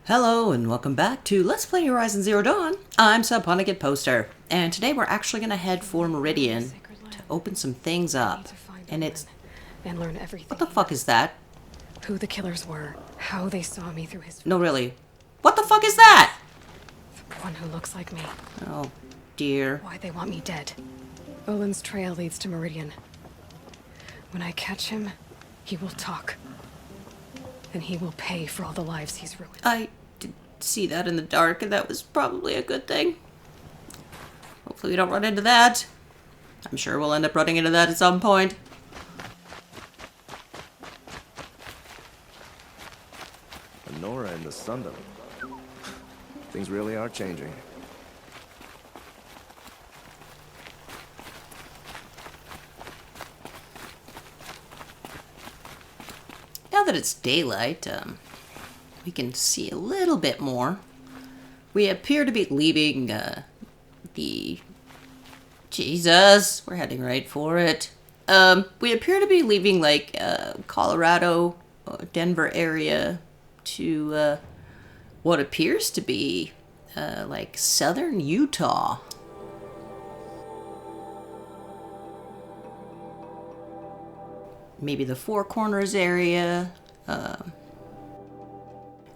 Hello and welcome back to Let's Play Horizon Zero Dawn. I'm Subpunigate Poster, and today we're actually going to head for Meridian to open some things up. And it's... and learn everything. What the fuck is that? Who the killers were, how they saw me through his... No, really. What the fuck is that? The one who looks like me. Oh, dear. Why they want me dead. Olin's trail leads to Meridian. When I catch him, he will talk. And he will pay for all the lives he's ruined. I did see that in the dark, and that was probably a good thing. Hopefully we don't run into that. I'm sure we'll end up running into that at some point. Nora and the Sundom. Things really are changing. Now that it's daylight, we can see a little bit more. We appear to be leaving the... Jesus, we're heading right for it. We appear to be leaving, like, Colorado, Denver area to what appears to be, like, southern Utah. Maybe the Four Corners area.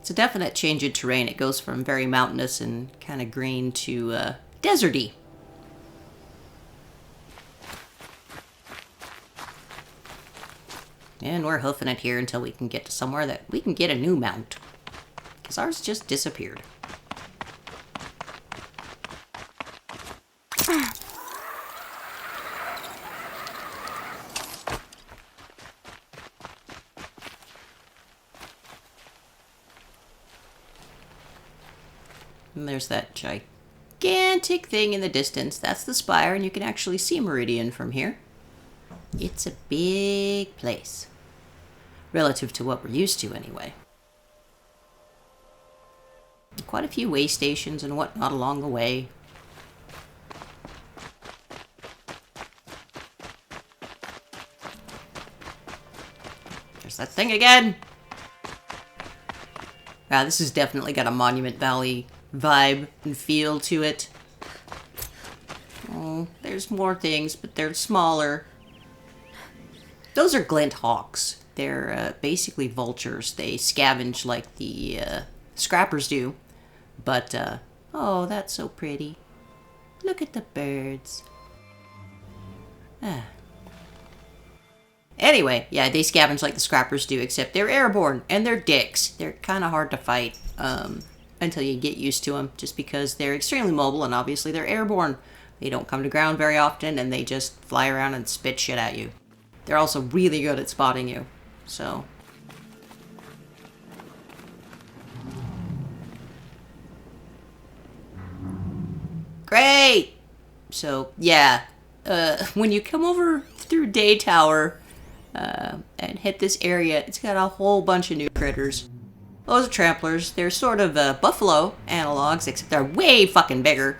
It's a definite change in terrain. It goes from very mountainous and kind of green to deserty. And we're hoofing it here until we can get to somewhere that we can get a new mount. Because ours just disappeared. And there's that gigantic thing in the distance. That's the spire, and you can actually see Meridian from here. It's a big place. Relative to what we're used to, anyway. Quite a few way stations and whatnot along the way. There's that thing again! This has definitely got a Monument Valley vibe and feel to it. Oh, there's more things, but they're smaller. Those are glint hawks. They're basically vultures. They scavenge like the scrappers do. But, oh, that's so pretty. Look at the birds. Anyway, yeah, they scavenge like the scrappers do, except they're airborne, and they're dicks. They're kind of hard to fight until you get used to them, just because they're extremely mobile, and obviously they're airborne. They don't come to ground very often, and they just fly around and spit shit at you. They're also really good at spotting you, so... Great! So, yeah, when you come over through Day Tower and hit this area, it's got a whole bunch of new critters. Those are tramplers. They're sort of buffalo analogs, except they're way fucking bigger.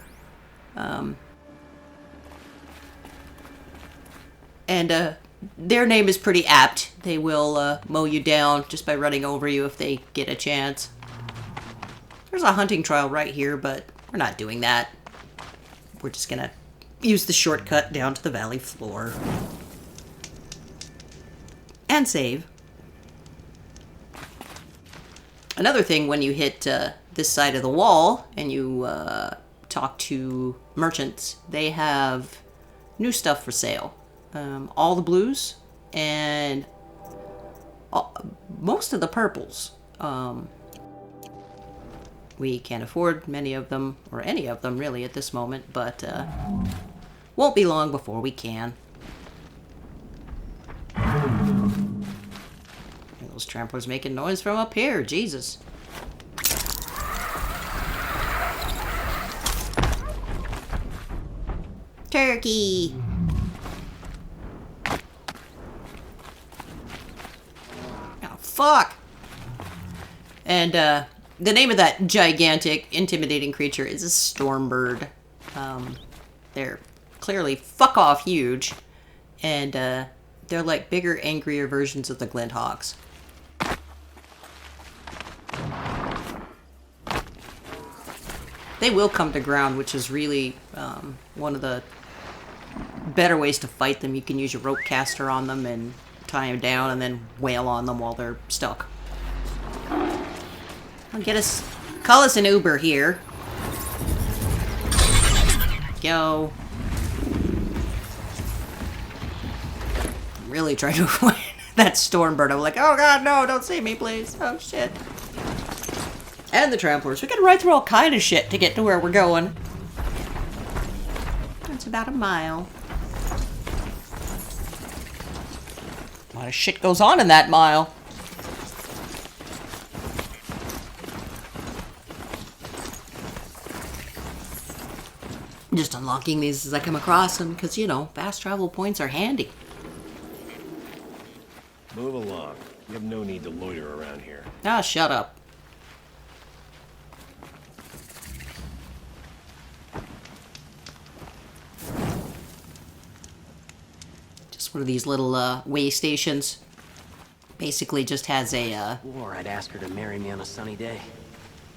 And their name is pretty apt. They will mow you down just by running over you if they get a chance. There's a hunting trail right here, but we're not doing that. We're just gonna use the shortcut down to the valley floor. And save. Another thing, when you hit this side of the wall and you talk to merchants, they have new stuff for sale. All the blues and most of the purples. We can't afford many of them, or any of them really at this moment, but won't be long before we can. Those tramplers making noise from up here, Jesus. Turkey! Oh, fuck! And, the name of that gigantic, intimidating creature is a Stormbird. They're clearly fuck-off huge, and, they're like bigger, angrier versions of the Glint Hawks. They will come to ground, which is really one of the better ways to fight them. You can use your rope caster on them and tie them down and then wail on them while they're stuck. Call us an Uber here. Go. I'm really trying to avoid that Stormbird. I'm like, oh god, no, don't save me, please. Oh shit. And the Tramplers. We gotta ride through all kind of shit to get to where we're going. It's about a mile. A lot of shit goes on in that mile. Just unlocking these as I come across them, because, you know, fast travel points are handy. Move along. You have no need to loiter around here. Ah, shut up. Just one of these little way stations. Basically just has a Or I'd ask her to marry me on a sunny day.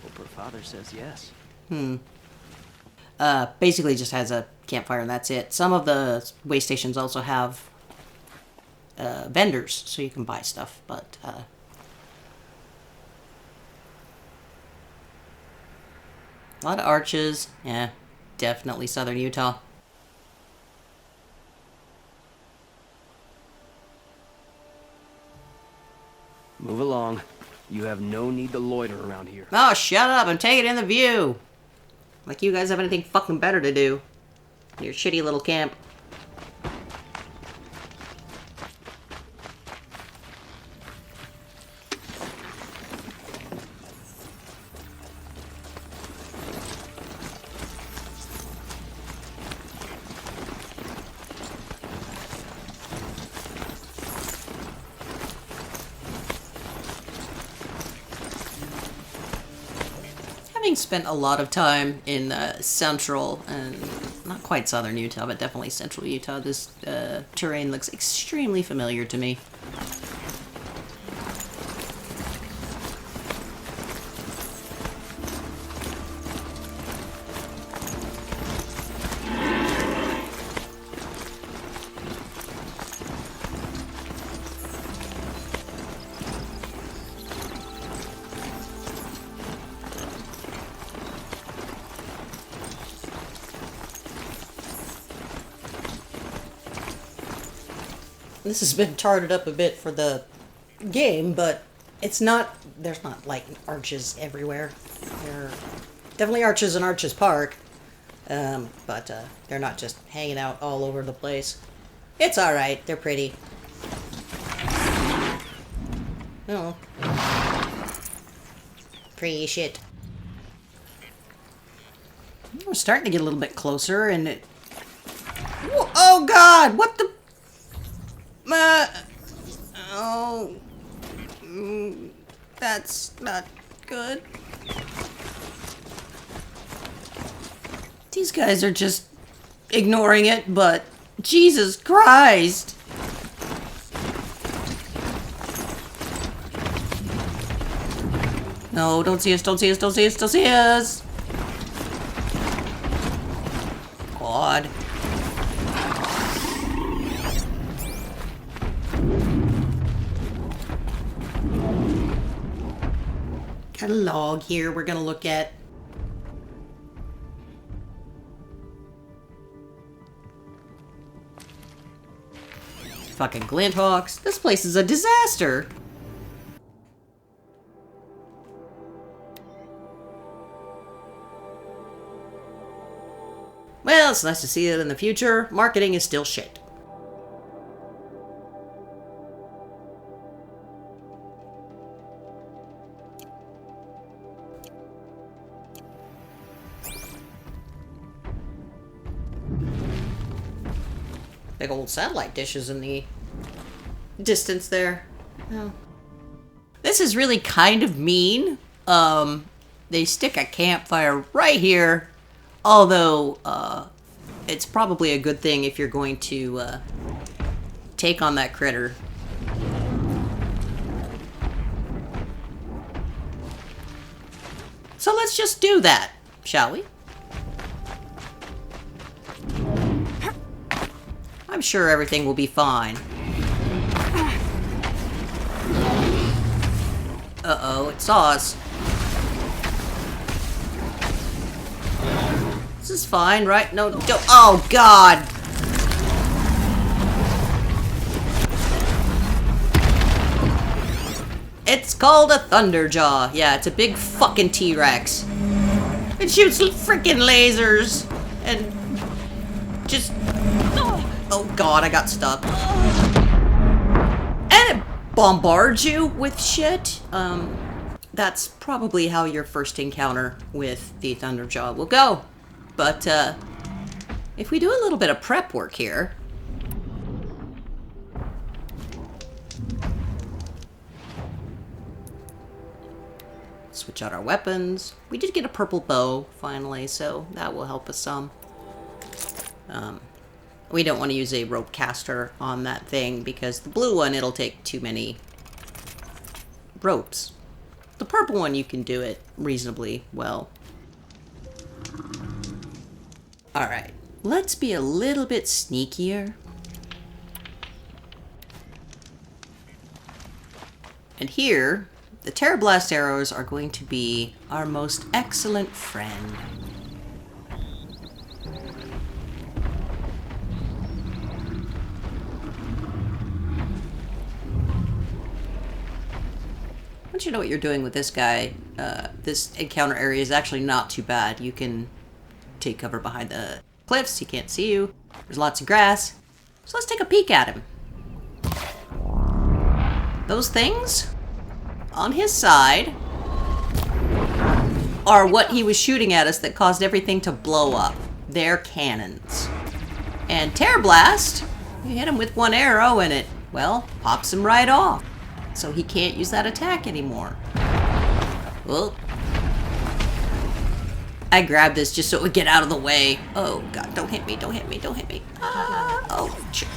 Hope her father says yes. basically just has a campfire and that's it. Some of the way stations also have vendors, so you can buy stuff, but a lot of arches. Yeah, definitely southern Utah. Move along. You have no need to loiter around here. Oh, shut up. I'm taking in the view. Like you guys have anything fucking better to do. Your shitty little camp. Having spent a lot of time in central and not quite southern Utah, but definitely central Utah, this terrain looks extremely familiar to me. This has been charted up a bit for the game, but it's not, there's not like arches everywhere. There are definitely arches in Arches Park, but they're not just hanging out all over the place. It's alright, they're pretty. Oh. Pretty shit. We're starting to get a little bit closer, and it... Whoa, oh god, what the... oh, that's not good. These guys are just ignoring it, but Jesus Christ. No, don't see us, don't see us, don't see us, don't see us. God. Got a log here we're gonna look at. Fucking Glinthawks. This place is a disaster. Well, it's nice to see that in the future, marketing is still shit. Big old satellite dishes in the distance there. Oh. This is really kind of mean. They stick a campfire right here. Although, it's probably a good thing if you're going to take on that critter. So let's just do that, shall we? I'm sure everything will be fine. Uh-oh, it saw us. This is fine, right? No, don't. Oh, God! It's called a Thunderjaw. Yeah, it's a big fucking T-Rex. It shoots freaking lasers. And just... Oh, God, I got stuck. And it bombards you with shit. That's probably how your first encounter with the Thunderjaw will go. But, if we do a little bit of prep work here... Switch out our weapons. We did get a purple bow, finally, so that will help us some. We don't want to use a rope caster on that thing, because the blue one, it'll take too many ropes. The purple one, you can do it reasonably well. Alright, let's be a little bit sneakier. And here, the Terrorblast arrows are going to be our most excellent friend. Once you know what you're doing with this guy, this encounter area is actually not too bad. You can take cover behind the cliffs, he can't see you. There's lots of grass. So let's take a peek at him. Those things on his side are what he was shooting at us that caused everything to blow up. They're cannons. And Terrorblast, you hit him with one arrow and it, well, pops him right off. So he can't use that attack anymore. Well, I grabbed this just so it would get out of the way. Oh, God, don't hit me, don't hit me, don't hit me. Ah, oh, shit.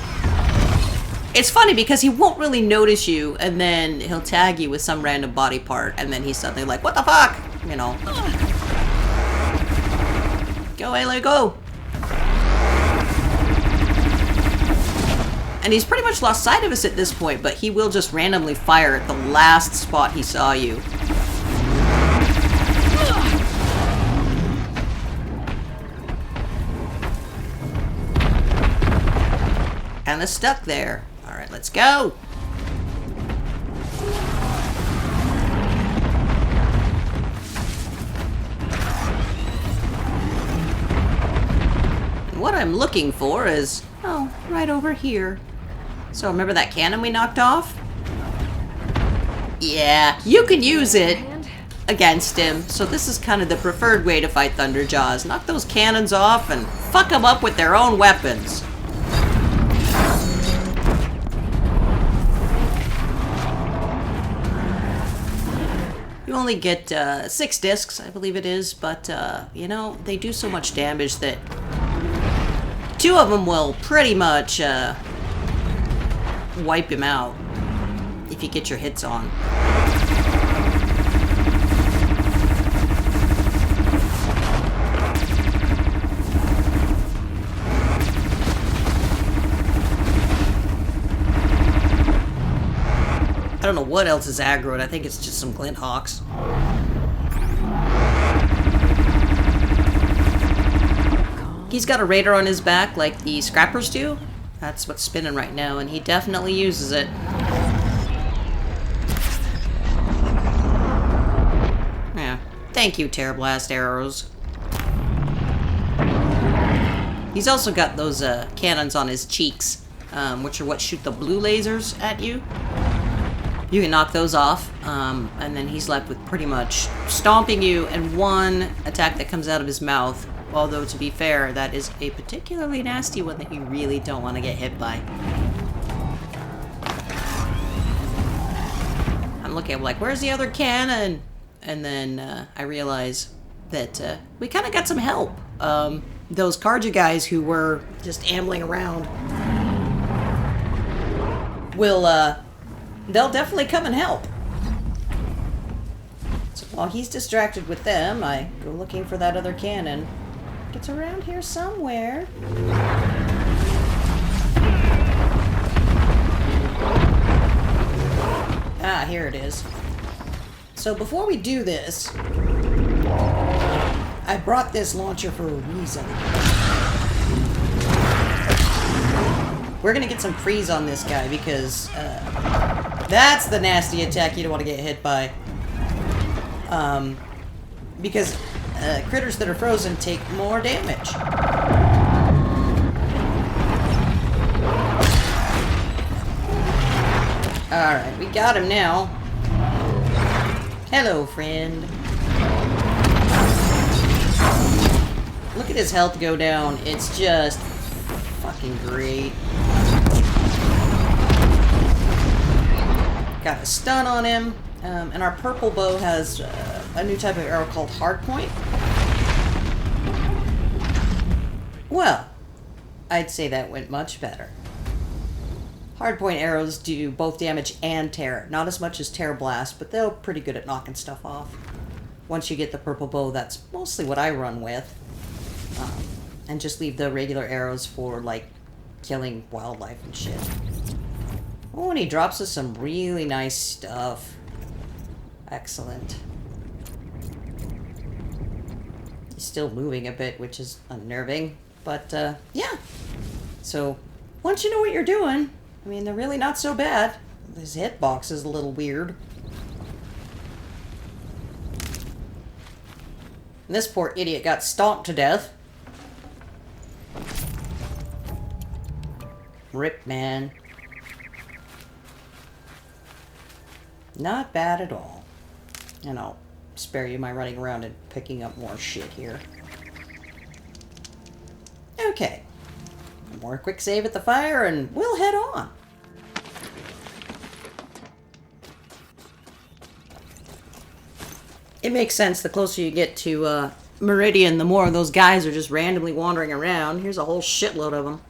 It's funny because he won't really notice you, and then he'll tag you with some random body part, and then he's suddenly like, what the fuck? You know. Go, Ayla, go! And he's pretty much lost sight of us at this point, but he will just randomly fire at the last spot he saw you. Kinda stuck there. Alright, let's go! And what I'm looking for is, oh, right over here. So remember that cannon we knocked off? Yeah, you can use it against him. So this is kind of the preferred way to fight Thunderjaws. Knock those cannons off and fuck them up with their own weapons. You only get 6 discs, I believe it is, but, you know, they do so much damage that 2 of them will pretty much wipe him out if you get your hits on. I don't know what else is aggroed. I think it's just some Glint Hawks. He's got a radar on his back like the Scrappers do. That's what's spinning right now, and he definitely uses it. Yeah. Thank you, Terrorblast arrows. He's also got those cannons on his cheeks, which are what shoot the blue lasers at you. You can knock those off, and then he's left with pretty much stomping you and one attack that comes out of his mouth. Although, to be fair, that is a particularly nasty one that you really don't want to get hit by. I'm looking, I'm like, where's the other cannon? And then I realize that we kind of got some help. Those Carja guys who were just ambling around will, they'll definitely come and help. So while he's distracted with them, I go looking for that other cannon. It's around here somewhere. Ah, here it is. So before we do this, I brought this launcher for a reason. We're gonna get some freeze on this guy because that's the nasty attack you don't want to get hit by. Because critters that are frozen take more damage. Alright, we got him now. Hello, friend. Look at his health go down. It's just fucking great. Got a stun on him. And our purple bow has a new type of arrow called Hardpoint. Well, I'd say that went much better. Hardpoint arrows do both damage and tear. Not as much as Tear Blast, but they're pretty good at knocking stuff off. Once you get the purple bow, that's mostly what I run with. And just leave the regular arrows for, like, killing wildlife and shit. Oh, and he drops us some really nice stuff. Excellent. He's still moving a bit, which is unnerving. But, yeah. So, once you know what you're doing, I mean, they're really not so bad. This hitbox is a little weird. And this poor idiot got stomped to death. Rip, man. Not bad at all. And I'll spare you my running around and picking up more shit here. Okay. One more quick save at the fire and we'll head on. It makes sense. The closer you get to Meridian, the more of those guys are just randomly wandering around. Here's a whole shitload of them.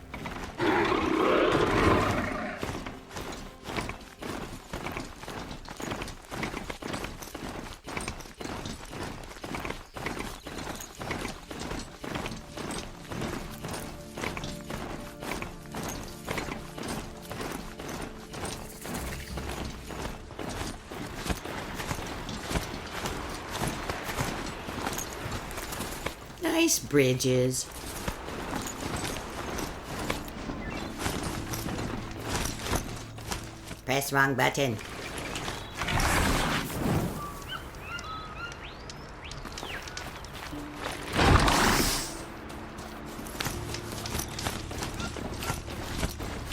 Nice bridges. Press wrong button.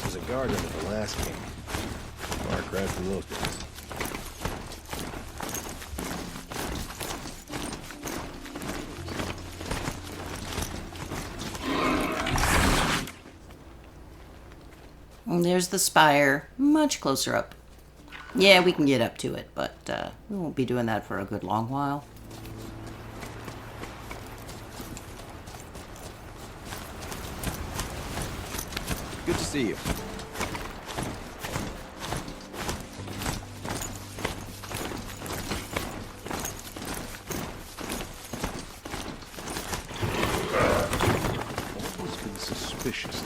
There's a guard under the last game. Mark right from those guys. And there's the spire, much closer up. Yeah, we can get up to it, but we won't be doing that for a good long while. Good to see you. Always been suspicious.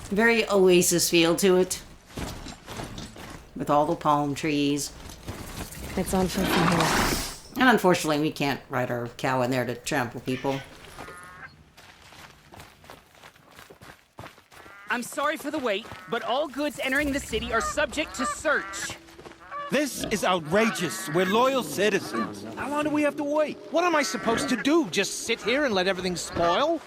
Very Oasis feel to it. With all the palm trees. It's on foot from here. And unfortunately, we can't ride our cow in there to trample people. I'm sorry for the wait, but all goods entering the city are subject to search. This is outrageous. We're loyal citizens. How long do we have to wait? What am I supposed to do? Just sit here and let everything spoil?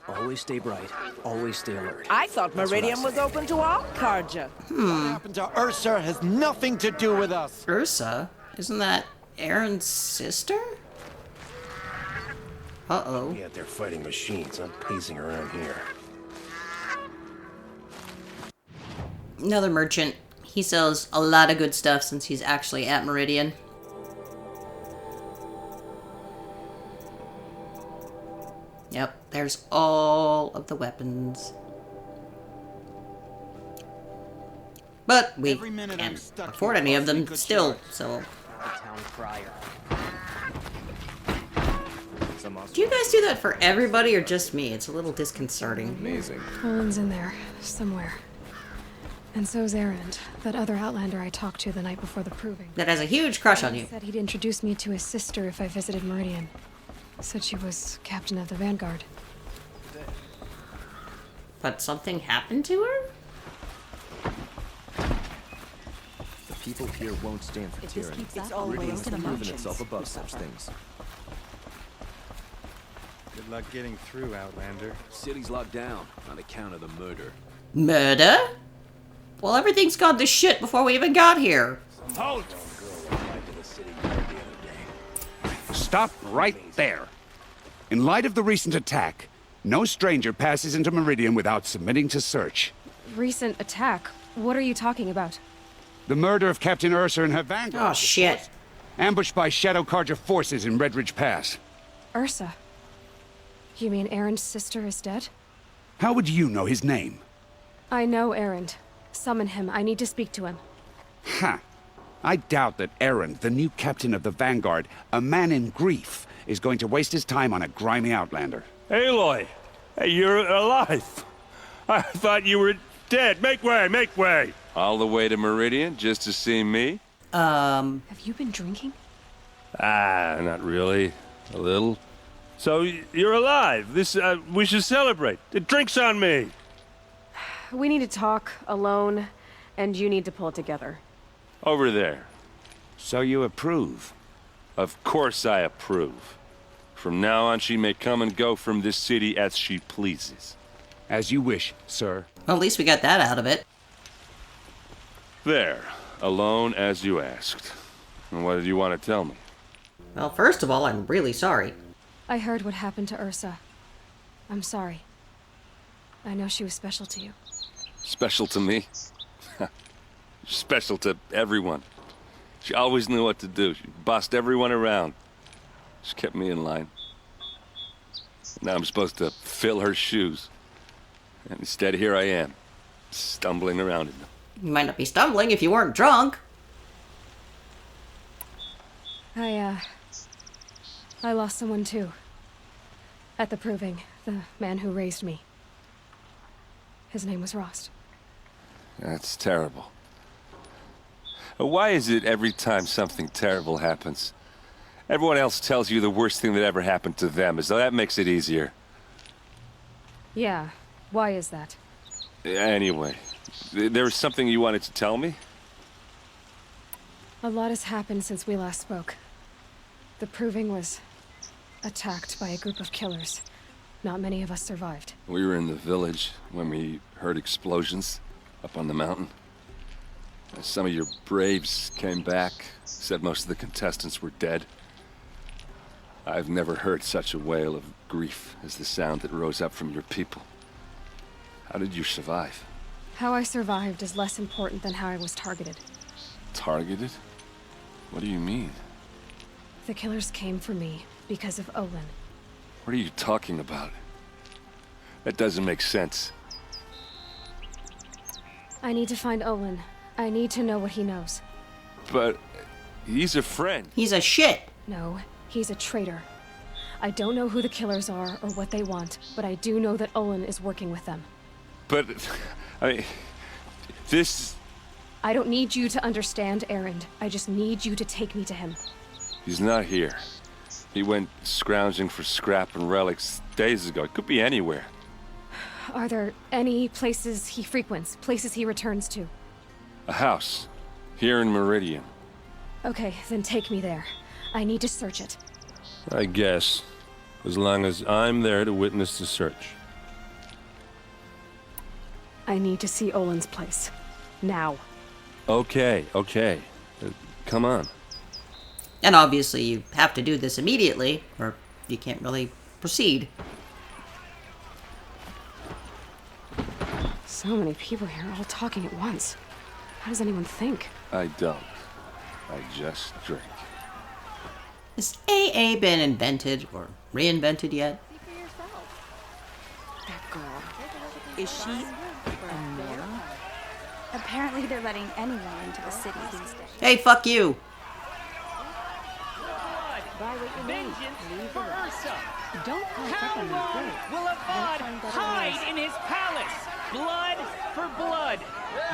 Always stay bright. Always stay alert. I thought Meridian was open to all Carja. What happened to Ursa has nothing to do with us. Ursa? Isn't that Aaron's sister? Uh-oh. Yeah, they're fighting machines. I'm pacing around here. Another merchant. He sells a lot of good stuff since he's actually at Meridian. Yep, there's all of the weapons. But we can't afford any of them still, so... The town crier. Some Do you guys do that for everybody or just me? It's a little disconcerting. amazing. Olin's in there, somewhere. And so's Erend, that other Outlander I talked to the night before the proving. That has a huge crush on He you. said he'd introduce me to his sister if I visited Meridian. Said she was captain of the Vanguard. But something happened to her? The people here won't stand for tyranny. It's always Meridian's the proven merchants itself who above suffer. such things. Good luck getting through, Outlander. City's locked down on account of the murder. Murder? Well, everything's gone to shit before we even got here. Halt! Stop right there. In light of the recent attack, no stranger passes into Meridian without submitting to search. Recent attack? What are you talking about? The murder of Captain Ursa and her vanguard. Oh, shit. Ambushed by Shadow Carja forces in Redridge Pass. Ursa? You mean Erend's sister is dead? How would you know his name? I know Erend. Summon him. I need to speak to him. Ha! I doubt that Erend, the new captain of the Vanguard, a man in grief, is going to waste his time on a grimy Outlander. Aloy! Hey, you're alive! I thought you were dead. Make way, make way! All the way to Meridian just to see me? Have you been drinking? Ah, not really. A little. So, you're alive. We should celebrate. The drink's on me! We need to talk, alone, and you need to pull it together. Over there. So you approve? Of course I approve. From now on, she may come and go from this city as she pleases. As you wish, sir. Well, at least we got that out of it. There. Alone as you asked. And what did you want to tell me? Well, first of all, I'm really sorry. I heard what happened to Ursa. I'm sorry. I know she was special to you. Special to me? Special to everyone. She always knew what to do. She bossed everyone around. She kept me in line. Now I'm supposed to fill her shoes. And instead, here I am, stumbling around in them. You might not be stumbling if you weren't drunk. I lost someone too. At the proving, the man who raised me. His name was Rost. That's terrible. Why is it every time something terrible happens, everyone else tells you the worst thing that ever happened to them, as though that makes it easier? Yeah, why is that? Anyway, there was something you wanted to tell me? A lot has happened since we last spoke. The proving was attacked by a group of killers. Not many of us survived. We were in the village when we heard explosions up on the mountain. Some of your braves came back, said most of the contestants were dead. I've never heard such a wail of grief as the sound that rose up from your people. How did you survive? How I survived is less important than how I was targeted. Targeted? What do you mean? The killers came for me because of Olin. What are you talking about? That doesn't make sense. I need to find Olin. I need to know what he knows. But he's a friend. He's a shit. No, he's a traitor. I don't know who the killers are or what they want, but I do know that Olin is working with them. But, I mean, this... I don't need you to understand, Erend. I just need you to take me to him. He's not here. He went scrounging for scrap and relics days ago. It could be anywhere. Are there any places he frequents, places he returns to? A house. Here in Meridian. Okay, then take me there. I need to search it. I guess. As long as I'm there to witness the search. I need to see Olin's place. Now. Okay. Come on. And obviously you have to do this immediately, or you can't really proceed. So many people here, all talking at once. How does anyone think? I don't. I just drink. Has AA been invented or reinvented yet? That girl. Is she a Nora? Apparently they're letting anyone into the city these days. Hey, fuck you. Vengeance for Ursa! Don't pass up How on long these days. will Avad hide in his palace? Blood for blood.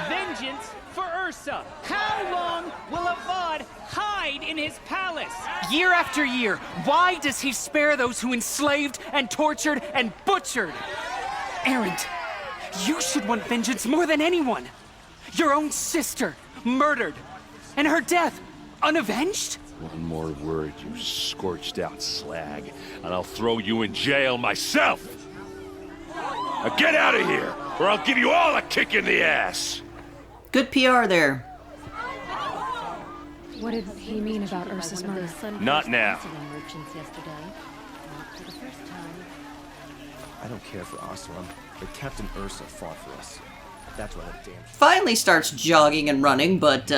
Vengeance for Ursa. How long will Avad hide in his palace? Year after year, why does he spare those who enslaved and tortured and butchered? Erend, you should want vengeance more than anyone. Your own sister, murdered, and her death, unavenged? One more word, you scorched out slag, and I'll throw you in jail myself! Now get out of here, or I'll give you all a kick in the ass! Good PR there. What did he mean about Ursa's murder? Not now. I don't care for Oseram, but Captain Ursa fought for us. That's what that damn... Finally starts jogging and running, but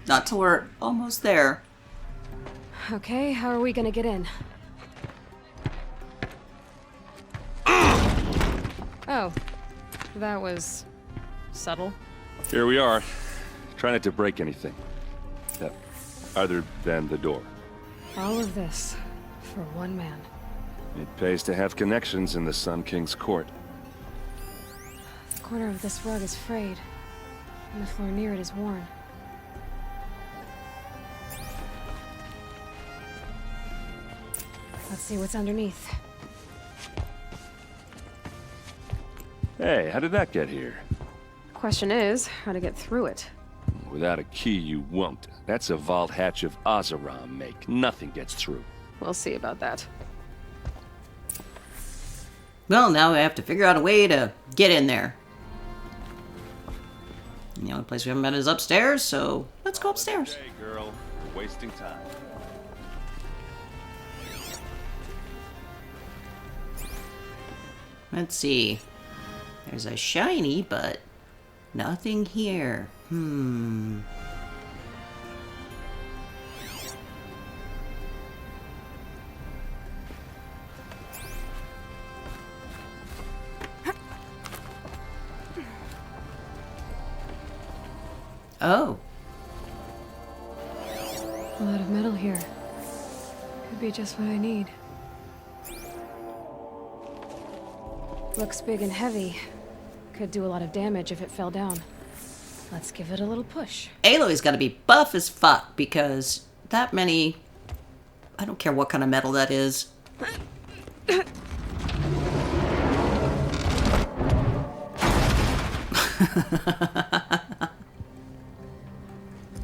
not till we're almost there. Okay, how are we gonna get in? Oh, that was subtle. Here we are. Try not to break anything. Other than the door. All of this for one man. It pays to have connections in the Sun King's court. The corner of this rug is frayed, and the floor near it is worn. Let's see what's underneath. Hey, how did that get here? Question is, how to get through it. Without a key, you won't. That's a vault hatch of Oseram make. Nothing gets through. We'll see about that. Well, now we have to figure out a way to get in there. And the only place we haven't been is upstairs, so let's go upstairs. Hey, girl. You're wasting time. Let's see. There's a shiny, but nothing here. Oh. A lot of metal here. Could be just what I need. Looks big and heavy. Could do a lot of damage if it fell down. Let's give it a little push. Aloy's gotta be buff as fuck, because that many... I don't care what kind of metal that is.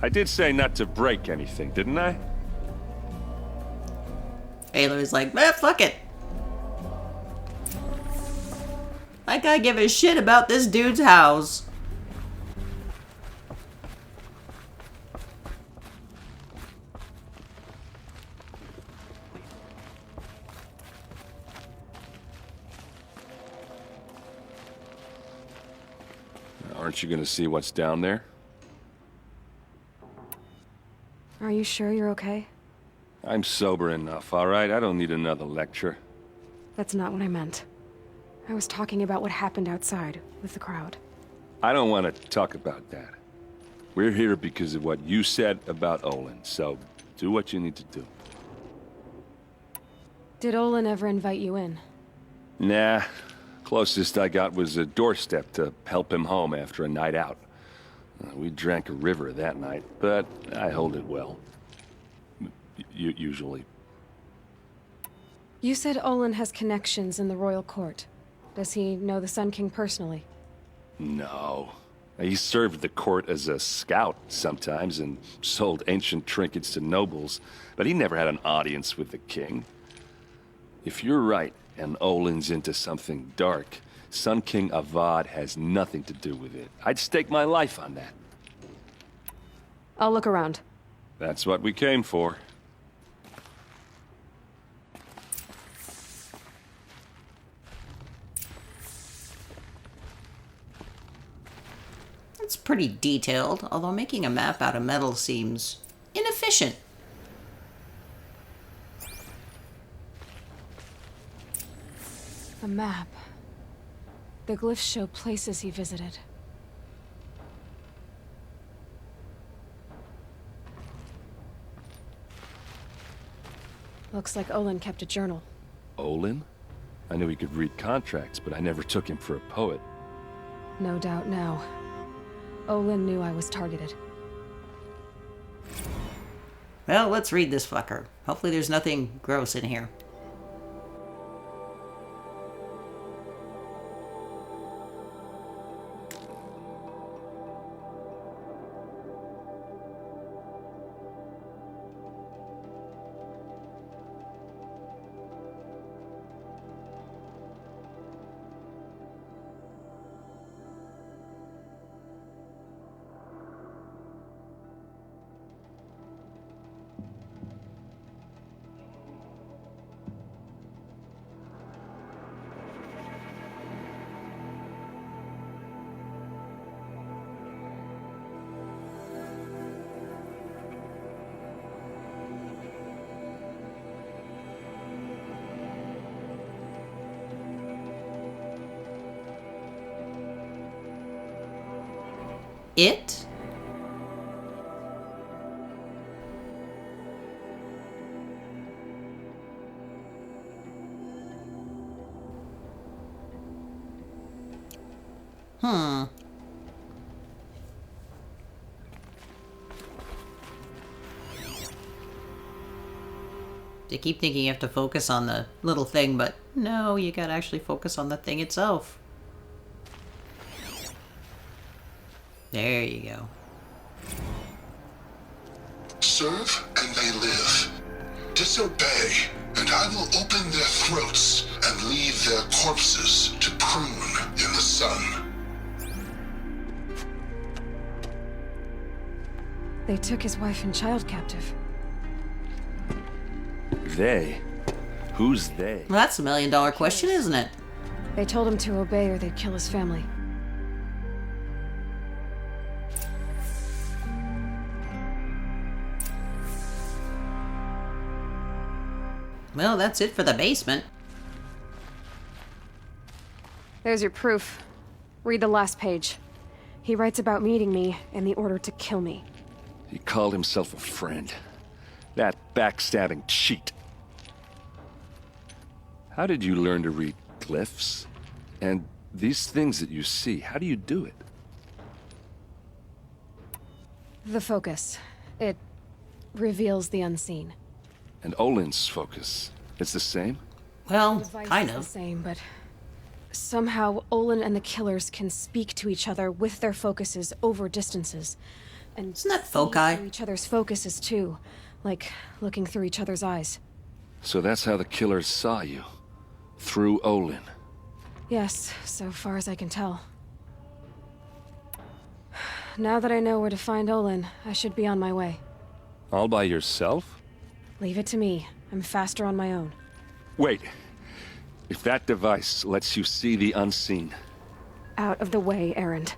I did say not to break anything, didn't I? Aloy's like, fuck it. Like I give a shit about this dude's house. Aren't you gonna see what's down there? Are you sure you're okay? I'm sober enough, all right? I don't need another lecture. That's not what I meant. I was talking about what happened outside with the crowd. I don't want to talk about that. We're here because of what you said about Olin, so do what you need to do. Did Olin ever invite you in? Nah. Closest I got was a doorstep to help him home after a night out. We drank a river that night, but I hold it well. Usually. You said Olin has connections in the royal court. Does he know the Sun King personally? No. He served the court as a scout sometimes and sold ancient trinkets to nobles, but he never had an audience with the king. If you're right, and Olin's into something dark, Sun King Avad has nothing to do with it. I'd stake my life on that. I'll look around. That's what we came for. It's pretty detailed, although making a map out of metal seems inefficient. A map. The glyphs show places he visited. Looks like Olin kept a journal. Olin? I knew he could read contracts, but I never took him for a poet. No doubt now. Olin knew I was targeted. Well, let's read this fucker. Hopefully there's nothing gross in here. It? You keep thinking you have to focus on the little thing, but no, you gotta actually focus on the thing itself. There you go. Serve and they live. Disobey, and I will open their throats and leave their corpses to prune in the sun. They took his wife and child captive. They? Who's they? Well, that's a $1 million question, isn't it? They told him to obey or they'd kill his family. Well, that's it for the basement. There's your proof. Read the last page. He writes about meeting me and the order to kill me. He called himself a friend. That backstabbing cheat. How did you learn to read glyphs? And these things that you see, how do you do it? The focus. It reveals the unseen. And Olin's focus, it's the same? Well, Device kind is of. the same, but somehow Olin and the killers can speak to each other with their focuses over distances. And isn't that see foci? through each other's focuses too, like looking through each other's eyes. So that's how the killers saw you. Through Olin. Yes, so far as I can tell. Now that I know where to find Olin, I should be on my way. All by yourself? Leave it to me. I'm faster on my own. Wait. If that device lets you see the unseen... Out of the way, Erend.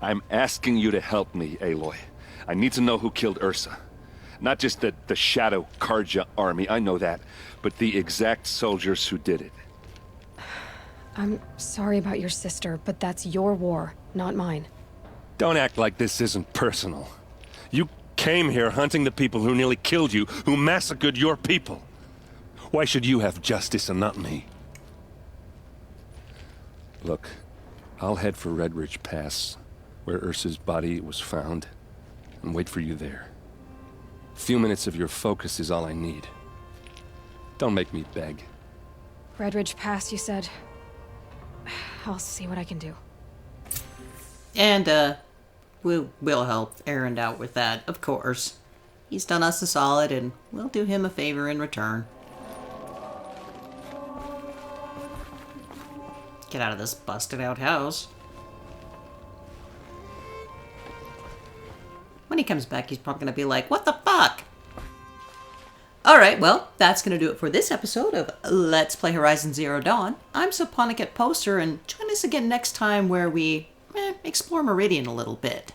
I'm asking you to help me, Aloy. I need to know who killed Ursa. Not just the Shadow Karja army, I know that, but the exact soldiers who did it. I'm sorry about your sister, but that's your war, not mine. Don't act like this isn't personal. You came here hunting the people who nearly killed you, who massacred your people. Why should you have justice and not me? Look, I'll head for Red Ridge Pass, where Ursa's body was found, and wait for you there. A few minutes of your focus is all I need. Don't make me beg. Red Ridge Pass, you said? I'll see what I can do. And, we'll help Erend out with that, of course. He's done us a solid, and we'll do him a favor in return. Get out of this busted-out house. When he comes back, he's probably going to be like, what the fuck? Alright, well, that's going to do it for this episode of Let's Play Horizon Zero Dawn. I'm Saponicat Poster, and join us again next time where we explore Meridian a little bit.